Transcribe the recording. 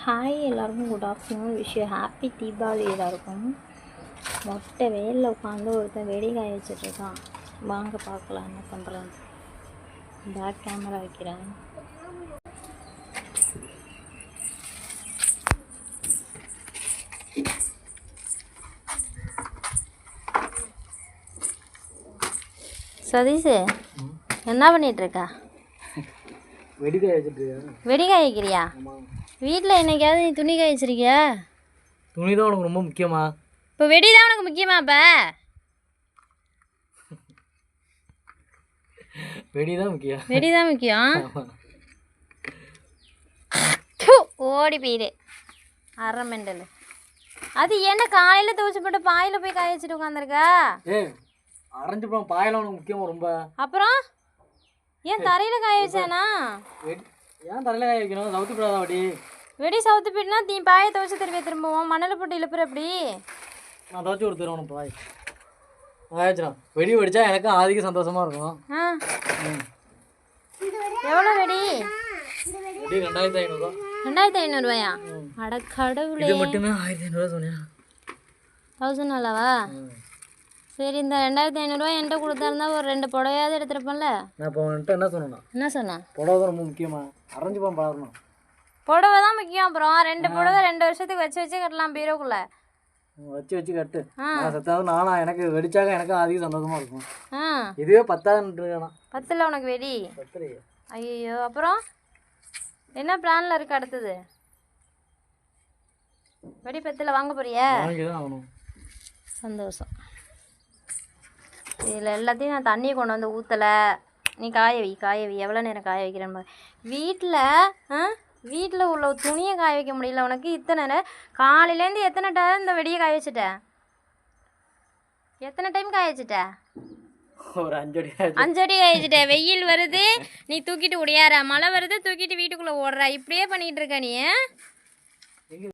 Hi எல்லாருக்கும் good afternoon. Wish you happy Deepavali எல்லாருக்கும். மொட்டை வெயிலில் உட்காந்து ஒருத்தன் வெடி காய வச்சிட்ருக்கான். வாங்க பார்க்கலாம் என்ன பண்ணுறான்னு. பேக் கேமரா வைக்கிறேன். சதீஷ் என்ன பண்ணிகிட்ருக்கா? வெடி காய வைக்கிறியா? வீட்டில் என்னைக்காவது நீ துணி காய வச்சிருக்கியா? துணி தான் உனக்கு ரொம்ப முக்கியமா? இப்போ வெடி தான் உனக்கு முக்கியமா? இப்போ வெடி தான் முக்கியம். வெடி தான் முக்கியம். ஓடி போயிடு அரை மெண்டல். அது என்ன காலையில் துவச்சி போட்டு பாயில் போய் காய வச்சுட்டு உட்காந்துருக்கா? அரைஞ்சு போன பாயில் உனக்கு முக்கியமா ரொம்ப? அப்புறம் ஏன் தரையில் காய வச்சானா? ஏன் தரையில் காய வைக்கணும்? சவுத்து போடாதா வெடி? வெடி சவுத்து போயிட்டுனா நீ பாயை துவச்சி திரும்பவும் மணல் போட்டு இழுப்புற எப்படி? நான் துவச்சி கொடுத்துருவேன் உனக்கு பாய். ஆயிடுச்சுண்ணா. வெடி வெடிச்சா எனக்கும் ஆதிக்க சந்தோஷமா இருக்கும். எவ்வளோ வெடி? வெடி 2500 ரூபா. 2500 ரூபாயா? அட கடவுளே, இது மட்டுமே 1500 ரூபா சொன்னியா? 1000 அல்லவா? சரி, இந்த 2500 ரூபாய் என்கிட்ட கொடுத்தாருந்தா ஒரு 2 புடவையாவது எடுத்துருப்பேன்ல. நான் இப்போ உன்கிட்ட என்ன சொன்னேன்னா? என்ன சொன்னேன்? புடவை தான் ரொம்ப முக்கியமா. அரைஞ்சு போன் பழகணும். புடவை தான் முக்கியம். அப்புறம் 2 புடவை 2 வருஷத்துக்கு வச்சு கட்டலாம் பீரோக்குள்ள. வச்சு கட்டு. நான் சத்தாவது நானா எனக்கு வெடிச்சாக்க எனக்கு அதிக சந்தோஷமா இருக்கும். இதுவே 10,000 10ல உனக்கு வெடி? 10. ஐயோ, அப்புறம் என்ன பிளான்ல இருக்கு அடுத்தது? வெடி 10ல வாங்க போறியா? சந்தோஷம். இதில் எல்லாத்தையும் நான் தண்ணியை கொண்டு வந்து ஊற்றலை. நீ காய வை. எவ்வளோ நேரம் காய வைக்கிறேன்னு வீட்டில் உள்ள துணியை காய வைக்க முடியல உனக்கு. இத்தனை நேரம் காலையிலேருந்து எத்தனை டைம் இந்த வெடியை காய வச்சுட்ட? எத்தனை டைம் காய வச்சுட்ட? ஒரு 5 அடி காய வச்சுட்ட. வெயில் வருது, நீ தூக்கிட்டு ஓடியார. மழை வருது, தூக்கிட்டு வீட்டுக்குள்ளே ஓடுற. இப்படியே பண்ணிகிட்டு இருக்க நீ.